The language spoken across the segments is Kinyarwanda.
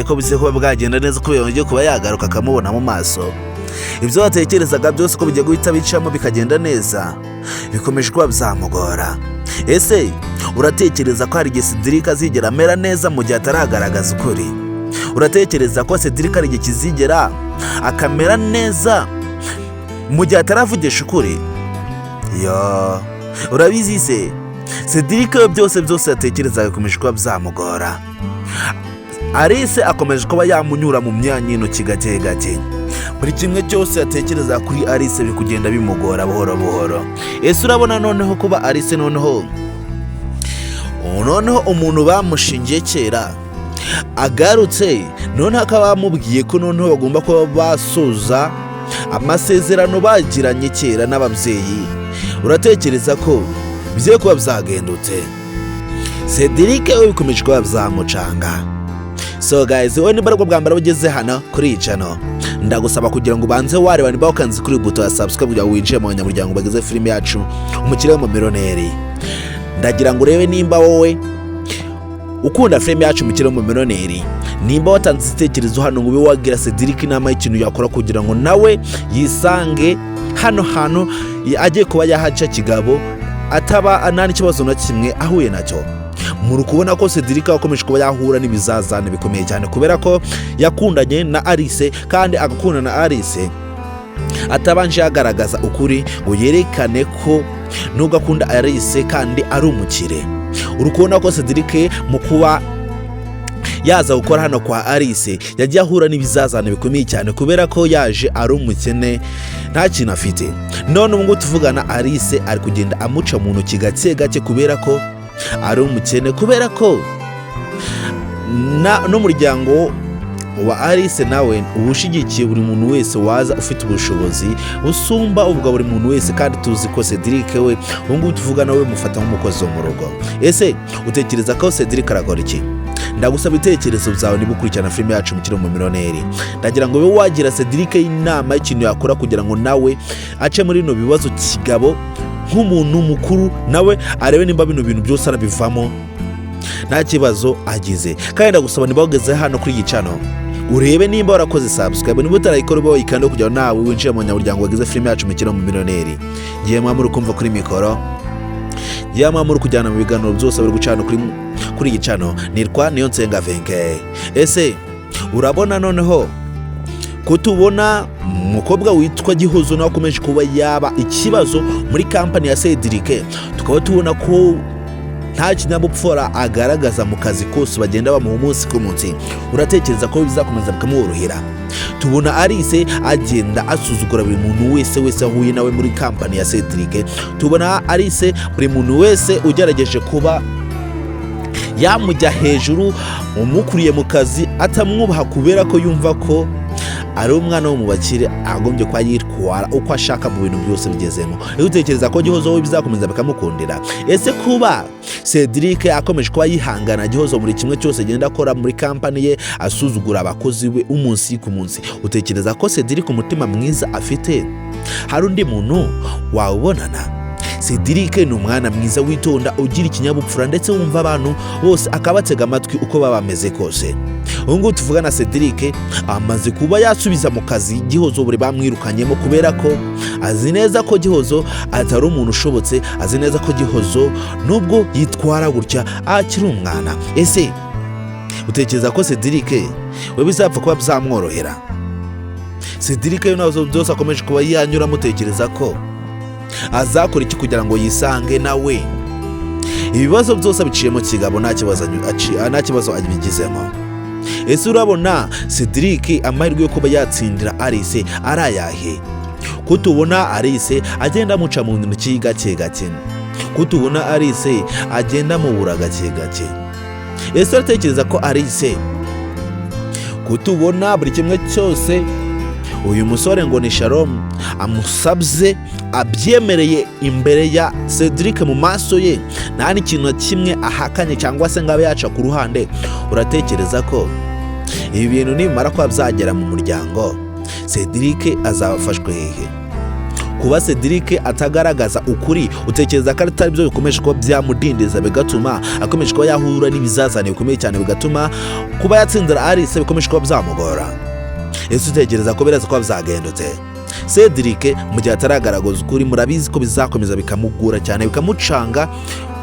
ko bize kuba bwagenda neza kubera yongeye kuba yagaruka akamubona mu maso. Ibyo watekerezaga byose ko bigiye guhita bicamo bikagenda neza bikomeje kuba byamugora. Ese uratekereza ko hari igihe Cedric azigera amera neza mu gihe ataragaragaza ukuri? Uratekereza ko Cedric hari igihe kizigera akamera neza mu gihe ataravugisha ukuri? Urabizi se Cedric byose yatekerezaga bikomeje kuba byamugora. Arice akomeje kuba yamunyura mu myanya y'intoki gake gake. Buri kimwe cyose yatekereza kuri Arice biri kugenda bimugora buhoro buhoro. Ese urabona noneho kuba Arice noneho umuntu bamushingiye kera agarutse, noneho akaba bamubwiye ko noneho bagomba kuba basoza amasezerano bagiranye kera n'ababyeyi. Uratekereza ko bigiye kuba byagendutse? Cedric we bikomeje kuba byamucanga. So guys, wowe niba bwa mbere ugeze hano kuri iyi channel, ndagusaba kugira ngo ubanze wareba niba ukanze kuri buto ya subscribe kugira ngo winjire mu banyamuryango bagize filime yacu Umukirire. Ndagira ngo urebe nimba wowe ukunda filime yacu Umukirire, nimba watanze igitekerezo hano ngo ube wagira Cedric inama y'ikintu yakora kugira ngo nawe yisange hano hano agiye kuba yahaca kigabo ataba anani kibazo na kimwe ahuye nacyo. Muri kubona ko Cedric akomeje kuba yahura n'ibizazane bikomeye cyane kubera ko yakundanye na Arice, kandi agakunda na Arice atabanje yagaragaza ukuri ngo yerekane ko nubwo akunda Arice kandi ari umukire. Urukubona ko Cedric mu kuba yaza gukora hano kwa Arice yagiye ahura n'ibizazane bikomeye cyane kubera ko yaje ari umukene nta kintu afite. None ubu ngo tuvugana Arice ari kugenda amuca mu ntoki gake gake kubera ko ari umukene, kubera ko n'umuryango wa Arice nawe ubushigikiye buri muntu wese waza ufite ubushobozi usumba ubwa buri muntu wese, kandi tuzi ko Cedric we ubu tuvugana we mufata nk'umukozi wo mu rugo. Ese utekereza ko Cedric arakora iki? Ndagusaba ibitekerezo byawe niba ukurikirana filime yacu Umukirire. Ndagira ngo ube wagira Cedric inama y'ikintu yakora kugira ngo nawe ace muri bino bibazo kigabo nk'umuntu mukuru, nawe arebe nimba bino bintu byose arabivamo nta kibazo agize. Kandi ndagusaba niba wageze hano kuri iyi channel urebe nimba warakoze subscribe, niba utarayikora ube wayikanda kugira ngo nawe winjire mu banyamuryango bagize filime yacu Umukirire. Ngiye mwamuru kumva kuri mikoro, ngiye mwamuru kujyana mu biganiro byose biri gucana kuri iyi channel. Nitwa niyo nsenga venke. Ese urabona noneho kutubona umukobwa witwa Gihozo nawe akomeje kuba yaba ikibazo muri kampani ya Cedric, tukaba tubona ko nta kinyabupfura agaragaza mu kazi kose bagenda bamuha umunsi ku munsi. Uratekereza ko bizakomeza bikamworohera? Tubona Arice agenda asuzugura buri muntu wese ahuye nawe muri kampani ya Cedric. Tubona Arice buri muntu wese ugerageje kuba yamujya hejuru umukuriye mu kazi atamwubaha kubera ko yumva ko ari umwana wo mu bakire agombye kwa yitwara uko ashaka mu bintu byose bigezemo. Utekereza ko Gihozo we bizakomeza bikamukundira? Ese kuba Cedric akomeje kuba yihangana Gihozo muri kimwe cyose agenda akora muri kampani ye asuzugura abakozi we umunsi ku munsi, utekereza ko Cedric umutima mwiza afite hari undi muntu wawubonana? Cedric ni umwana mwiza witonda ugira ikinyabupfura ndetse wumva abantu bose akabatega amatwi uko baba bameze kose. Ubu tuvugana Cedric amaze kuba yasubiza mu kazi Gihozo buri bamwirukanyemo kubera ko azi neza ko Gihozo atari umuntu ushobotse, azi neza ko Gihozo nubwo yitwara gutya akiri umwana. Ese utekereza ko Cedric we bizapfa kuba byamworohera? Cedric nazo byose akomeje kuba yanyura, mutekereza ko azakora iki kugira ngo yisange nawe ibibazo byose biciyemo kigabo nta kibazo abigizemo? Ese urabona Cedric amahirwe yo kuba yatsindira Arice arayahe? Kutubona Arice agenda amuca mu ntoki gake gake, kutubona Arice agenda mubura gake gake. Ese uratekereza ko Arice kutubona buri kimwe cyose uyu musore ngo ni Shalom amusabye abyemereye imbere ya Cedric mu maso ye nta n'ikintu kimwe ahakanye cyangwa se ngabe yaca ku ruhande? Uratekereza ko ibi bintu nimara kwa byagera mu muryango Cedric azabafashwe hehe? kuba Cedric atagaragaza ukuri utekereza ko atari byo bikomeje kuba byamudindiza bigatuma akomeje kuba yahura n'ibizazane bikomeye cyane bigatuma kuba yatsindira Arice bikomeje kuba byamugora? Ese utekereza ko biraza kuba byagendutse? Cedric mu gihe ataragaragaza ukuri murabizi ko bizakomeza bikamugura cyane bikamucanga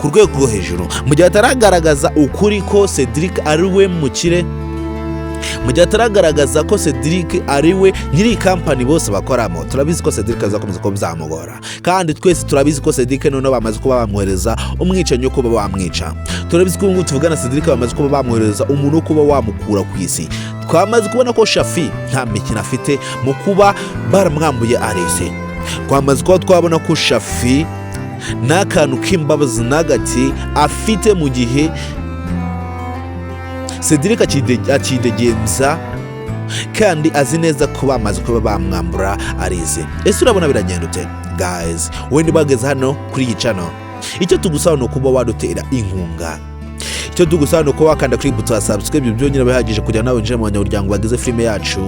ku rwego rwo hejuru. Mu gihe ataragaragaza ukuri ko Cedric ari we mukire, mu gihe ataragaragaza ko Cedric ari we nyiri kampani bose bakoramo, turabizi ko Cedric azakomeza kuba byamugora. Kandi twese turabizi ko Cedric none bamaze kuba bamwohereza umwicanyi wo kuba bamwica. Turabizi ko ubu tuvugana Cedric bamaze kuba bamwohereza umuntu wo kuba wamukura ku isi. Twamaze kubona ko Shafi nta mikino afite mu kuba baramwambuye Arice. Twamaze kuba twabona ko Shafi nta kantu k'imbabazi n'agati afite mu gihe Cedric akidegemza kandi azi neza ko bamaze kuba bamwambura Arice. Ese urabona biragenda ute guys? Wende bageze hano kuri iyi channel, icyo tugusaba no kuba wadutera inkunga, icyo tugusaba no kuba wakanda kuri buto ya subscribe, ibyo nyine bihagije kugira nawe nje mu banyamuryango bagize filime yacu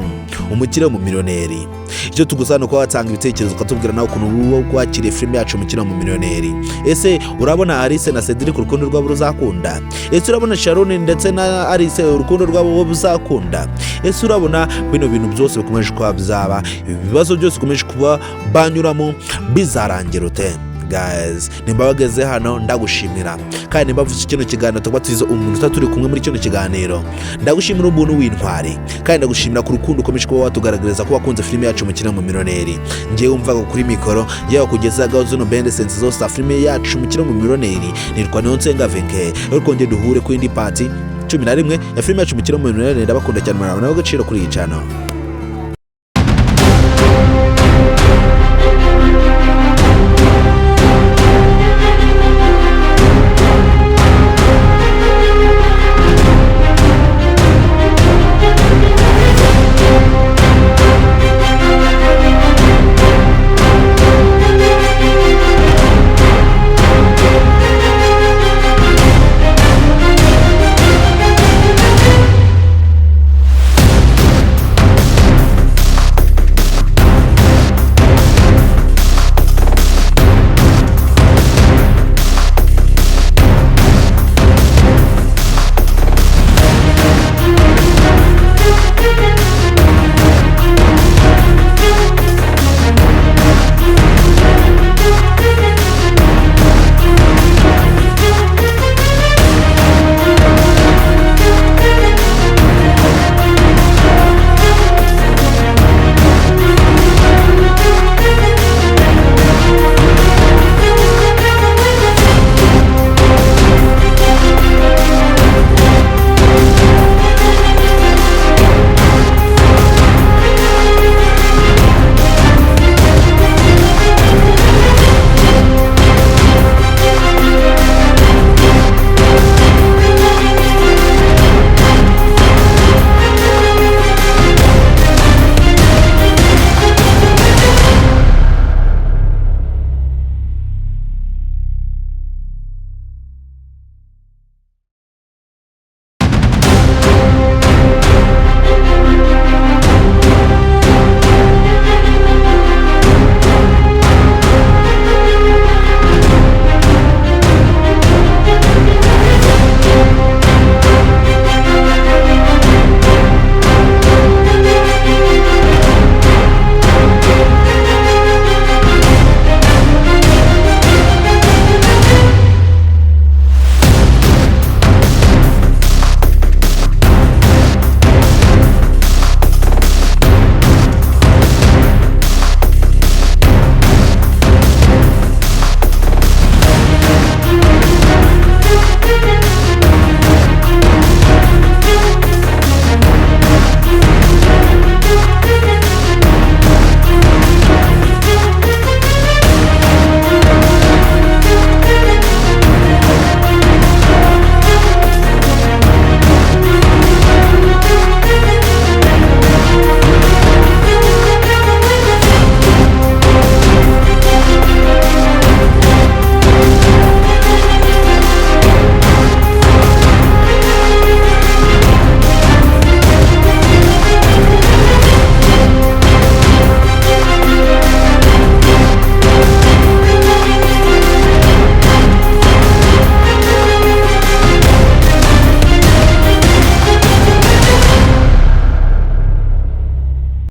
Umukire Wumumillionare. Icyo tugusaba no kuba watanga ibitekerezo ukatubwira nawe ukuntu wakiriye filime yacu Umukire Wumumillionare. Ese urabona Arice na Cedric urukundo rwabo ruzakunda? Ese urabona Sharon ndetse na Arice urukundo rwabo ruzakunda? Ese urabona bino bintu byose bikomeje kuba byaba, ibibazo byose bikomeje kuba banyuramo bizarangira ute? Guys, nimba bageze hano ndagushimira, kandi nimba vuze kino kiganiro tubatiza umuntu turi kumwe muri kino kiganiro, ndagushimira umuntu w'intwari, kandi ndagushimira ku rukundo ukomeje kuba watugaragariza ko wakunze filime yacu Umukire Wumumillionare. Ngiye umvaga kuri mikoro yewe kugezaga zino bende sense zose filime yacu Umukire Wumumillionare. Nitwa Nonsenga Venke, ariko nge duhure ku indi party 11 ya filime yacu Umukire Wumumillionare. Ndabakunda cyane, murabona agaciro kuri iyi channel.